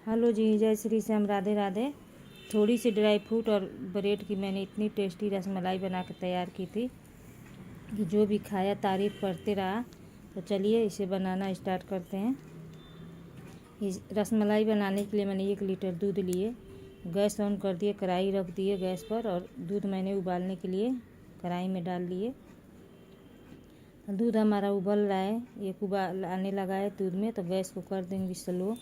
Hello जी, जय श्री श्याम, राधे राधे। थोड़ी सी dry fruit और ब्रेड की मैंने इतनी टेस्टी रसमलाई बना के तैयार की थी कि जो भी खाया तारीफ़ करते रहा। तो चलिए इसे बनाना स्टार्ट करते हैं। इस रसमलाई बनाने के लिए मैंने 1 लीटर दूध लिए, गैस ऑन कर दिए, कढ़ाई रख दिए गैस पर और दूध मैंने उबालने के लिए कढ़ाई में डाल लिए। दूध हमारा उबल रहा है, एक उबाल आने लगा है दूध में, तो गैस को कर देंगे स्लो।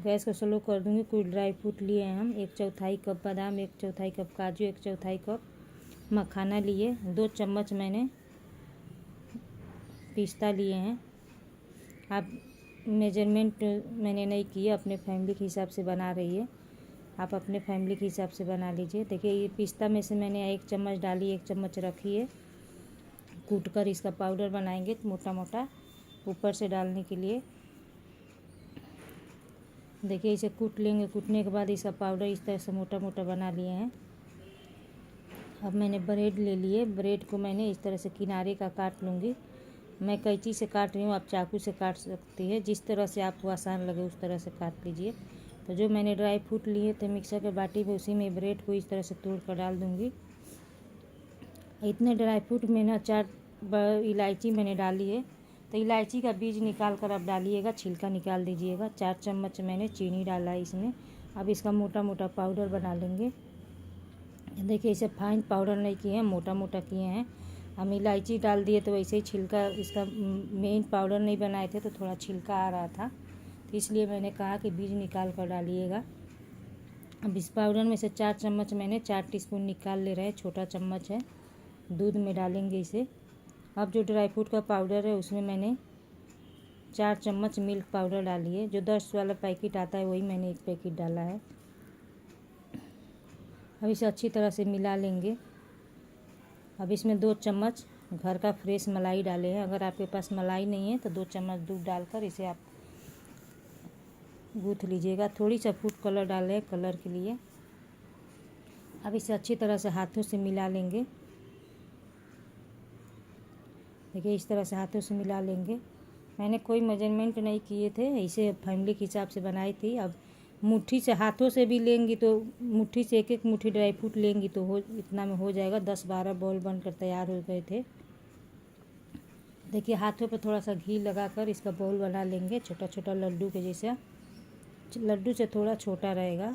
गैस को स्लो कर दूंगी। कुछ ड्राई फ्रूट लिए हैं हम, 1/4 कप बादाम, 1/4 कप काजू, 1/4 कप मखाना लिए, 2 चम्मच मैंने पिस्ता लिए हैं। आप मेजरमेंट मैंने नहीं किया, अपने फैमिली के हिसाब से बना रही है, आप अपने फैमिली के हिसाब से बना लीजिए। देखिए ये पिस्ता में से मैंने 1 चम्मच डाली, 1 चम्मच रखी है। कूट कर इसका पाउडर बनाएंगे मोटा मोटा ऊपर से डालने के लिए। देखिए इसे कूट लेंगे, कूटने के बाद इसका पाउडर इस तरह से मोटा मोटा बना लिए हैं। अब मैंने ब्रेड ले लिए, ब्रेड को मैंने इस तरह से किनारे का काट लूँगी। मैं कैंची से काट रही हूँ, आप चाकू से काट सकती है, जिस तरह से आपको आसान लगे उस तरह से काट लीजिए। तो जो मैंने ड्राई फ्रूट लिए थे मिक्सर के बाटी में, उसी में ब्रेड को इस तरह से तोड़ कर डाल दूँगी। इतने ड्राई फ्रूट में ना 4 इलायची मैंने डाली है, तो इलायची का बीज निकाल कर आप डालिएगा, छिलका निकाल दीजिएगा। 4 चम्मच मैंने चीनी डाला है इसमें। अब इसका मोटा मोटा पाउडर बना लेंगे। देखिए इसे फाइन पाउडर नहीं किए हैं, मोटा मोटा किए हैं। हम इलायची डाल दिए तो वैसे ही छिलका, इसका मेन पाउडर नहीं बनाए थे तो थोड़ा छिलका आ रहा था, तो इसलिए मैंने कहा कि बीज निकाल कर डालिएगा। अब इस पाउडर में से 4 चम्मच मैंने 4 टीस्पून निकाल ले रहे हैं, छोटा चम्मच है। दूध में डालेंगे इसे। अब जो ड्राई फ्रूट का पाउडर है उसमें मैंने 4 चम्मच मिल्क पाउडर डाली है। जो 10 वाला पैकेट आता है वही मैंने 1 पैकेट डाला है। अब इसे अच्छी तरह से मिला लेंगे। अब इसमें 2 चम्मच घर का फ्रेश मलाई डाले हैं। अगर आपके पास मलाई नहीं है तो 2 चम्मच दूध डालकर इसे आप गूँथ लीजिएगा। थोड़ी सा फूड कलर डाले हैं कलर के लिए। अब इसे अच्छी तरह से हाथों से मिला लेंगे। देखिए इस तरह से हाथों से मिला लेंगे। मैंने कोई मेजरमेंट नहीं किए थे, इसे फैमिली के हिसाब से बनाई थी। अब मुट्ठी से हाथों से भी लेंगी तो मुट्ठी से 1-1 मुट्ठी ड्राई फ्रूट लेंगी तो हो इतना में हो जाएगा। 10-12 बॉल बनकर तैयार हो गए थे। देखिए हाथों पे थोड़ा सा घी लगाकर इसका बॉल बना लेंगे, छोटा छोटा लड्डू के जैसा। लड्डू से थोड़ा छोटा रहेगा।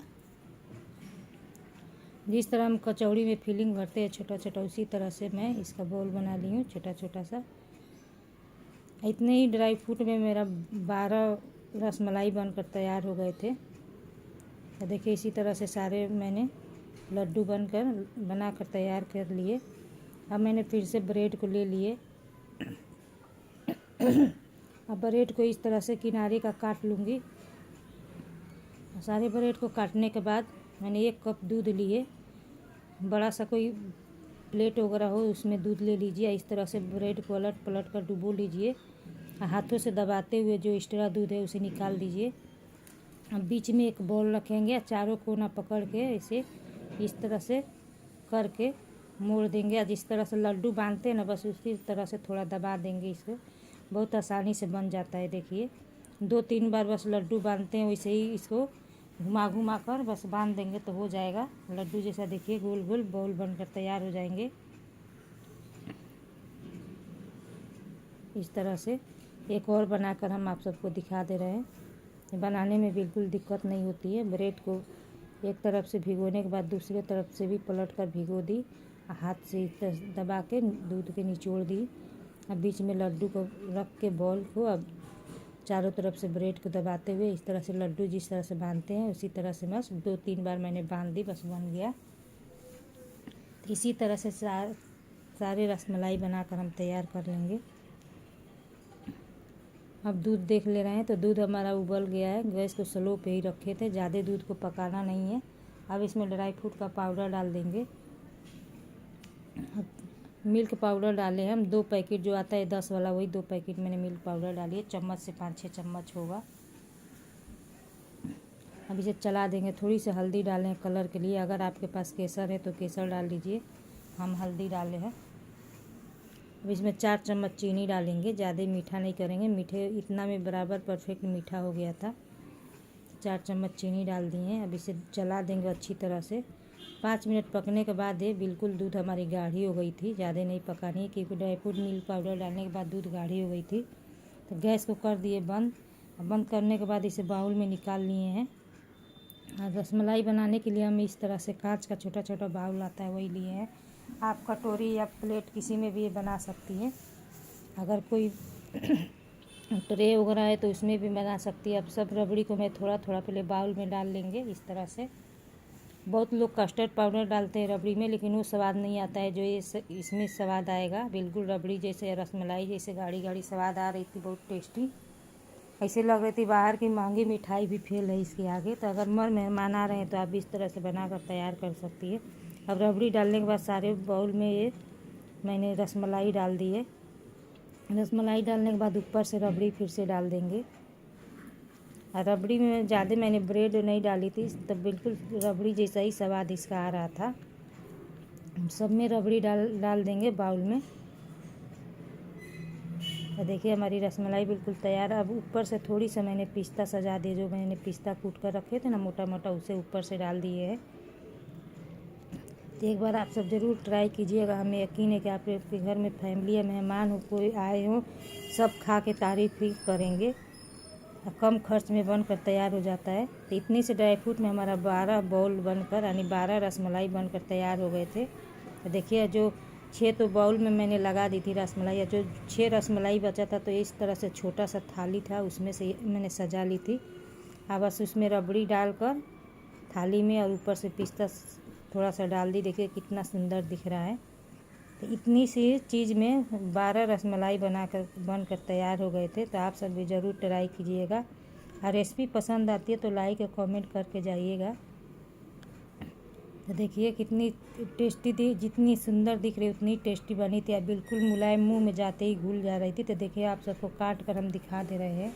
जिस तरह हम कचौड़ी में फिलिंग भरते हैं छोटा छोटा, उसी तरह से मैं इसका बॉल बना ली हूँ छोटा छोटा सा। इतने ही ड्राई फ्रूट में मेरा 12 रसमलाई बनकर तैयार हो गए थे। तो देखिए इसी तरह से सारे मैंने लड्डू बनाकर तैयार कर लिए। अब मैंने फिर से ब्रेड को ले लिए। अब ब्रेड को इस तरह से किनारे का काट लूँगी। सारे ब्रेड को काटने के बाद मैंने 1 कप दूध लिए। बड़ा सा कोई प्लेट वगैरह हो उसमें दूध ले लीजिए। इस तरह से ब्रेड को पलट पलट कर डुबो लीजिए। हाथों से दबाते हुए जो एक्स्ट्रा दूध है उसे निकाल दीजिए। अब बीच में एक बॉल रखेंगे, चारों कोना पकड़ के इसे इस तरह से करके मोड़ देंगे। जिस तरह से लड्डू बांधते हैं ना, बस उसी तरह से थोड़ा दबा देंगे इसको। बहुत आसानी से बन जाता है। देखिए 2-3 बार बस लड्डू बांधते हैं, वैसे ही इसको घुमा घुमा कर बस बांध देंगे तो हो जाएगा लड्डू जैसा। देखिए गोल गोल बॉल बनकर तैयार हो जाएंगे। इस तरह से एक और बनाकर हम आप सबको दिखा दे रहे हैं। बनाने में बिल्कुल दिक्कत नहीं होती है। ब्रेड को एक तरफ से भिगोने के बाद दूसरे तरफ से भी पलट कर भिगो दी, हाथ से इस तरह दबा के दूध के निचोड़ दी। अब बीच में लड्डू को रख के बॉल को अब चारों तरफ से ब्रेड को दबाते हुए इस तरह से लड्डू जिस तरह से बांधते हैं उसी तरह से बस 2-3 बार मैंने बांध दी, बस बन गया। इसी तरह से सारे रसमलाई बनाकर हम तैयार कर लेंगे। अब दूध देख ले रहे हैं तो दूध हमारा उबल गया है। गैस को स्लो पे ही रखे थे, ज़्यादा दूध को पकाना नहीं है। अब इसमें ड्राई फ्रूट का पाउडर डाल देंगे। अब मिल्क पाउडर डाले हैं हम 2 पैकेट, जो आता है 10 वाला वही 2 पैकेट मैंने मिल्क पाउडर डाली है। चम्मच से 5-6 चम्मच होगा। अब इसे चला देंगे। थोड़ी सी हल्दी डालें कलर के लिए, अगर आपके पास केसर है तो केसर डाल लीजिए, हम हल्दी डाले हैं। अब इसमें 4 चम्मच चीनी डालेंगे, ज़्यादा मीठा नहीं करेंगे, मीठे इतना में बराबर परफेक्ट मीठा हो गया था। 4 चम्मच चीनी डाल दिए हैं। अब इसे चला देंगे अच्छी तरह से। 5 मिनट पकने के बाद ये बिल्कुल दूध हमारी गाढ़ी हो गई थी, ज़्यादा नहीं पकानी है क्योंकि ड्राई फ्रूट मिल्क पाउडर डालने के बाद दूध गाढ़ी हो गई थी। तो गैस को कर दिए बंद। बंद करने के बाद इसे बाउल में निकाल लिए हैं। और रसमलाई बनाने के लिए हम इस तरह से कांच का छोटा छोटा बाउल आता है वही लिए हैं। आप कटोरी या प्लेट किसी में भी ये बना सकती हैं। अगर कोई ट्रे वगैरह है तो उसमें भी बना सकती है। अब सब रबड़ी को मैं थोड़ा थोड़ा पहले बाउल में डाल लेंगे इस तरह से। बहुत लोग कस्टर्ड पाउडर डालते हैं रबड़ी में, लेकिन वो स्वाद नहीं आता है जो ये इसमें स्वाद आएगा। बिल्कुल रबड़ी जैसे, रसमलाई जैसे गाढ़ी गाढ़ी स्वाद आ रही थी, बहुत टेस्टी। ऐसे लग रही थी बाहर की महंगी मिठाई भी फेल है इसके आगे। तो अगर मेहमान आ रहे हैं तो आप इस तरह से बना कर तैयार कर सकती है। अब रबड़ी डालने के बाद सारे बाउल में ये मैंने रसमलाई डाल दी है। रसमलाई डालने के बाद ऊपर से रबड़ी फिर से डाल देंगे। और रबड़ी में ज़्यादा मैंने ब्रेड नहीं डाली थी, तब बिल्कुल रबड़ी जैसा ही स्वाद इसका आ रहा था। सब में रबड़ी डाल देंगे बाउल में। तो देखिए हमारी रसमलाई बिल्कुल तैयार है। अब ऊपर से थोड़ी सा मैंने पिस्ता सजा दिए, जो मैंने पिस्ता कूट कर रखे थे ना मोटा मोटा, उसे ऊपर से डाल दिए है। तो एक बार आप सब ज़रूर ट्राई कीजिएगा। हमें यकीन है कि आपके घर में फैमिली या मेहमान हो, कोई आए हो, सब खा के तारीफ ही करेंगे। कम खर्च में बनकर तैयार हो जाता है। तो इतने से ड्राई फ्रूट में हमारा 12 बाउल बनकर, यानी 12 रसमलाई बनकर तैयार हो गए थे। तो देखिए जो 6 तो बाउल में मैंने लगा दी थी रसमलाई, या जो 6 रसमलाई बचा था तो इस तरह से छोटा सा थाली था, उसमें से मैंने सजा ली थी। अब बस उसमें रबड़ी डालकर थाली में और ऊपर से पिस्ता थोड़ा सा डाल दी। देखिए कितना सुंदर दिख रहा है। तो इतनी सी चीज़ में 12 रसमलाई बनकर तैयार हो गए थे। तो आप सब भी ज़रूर ट्राई कीजिएगा। और रेसिपी पसंद आती है तो लाइक और कमेंट करके जाइएगा। तो देखिए कितनी टेस्टी थी, जितनी सुंदर दिख रही उतनी टेस्टी बनी थी। अब बिल्कुल मुलायम, मुंह में जाते ही घुल जा रही थी। तो देखिए आप सबको काट कर हम दिखा दे रहे हैं।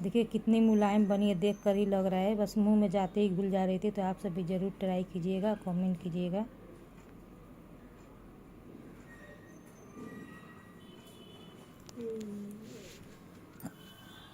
देखिए कितनी मुलायम बनी है, देख कर ही लग रहा है बस मुंह में जाते ही घुल जा रही थी। तो आप सब भी ज़रूर ट्राई कीजिएगा, कमेंट कीजिएगा।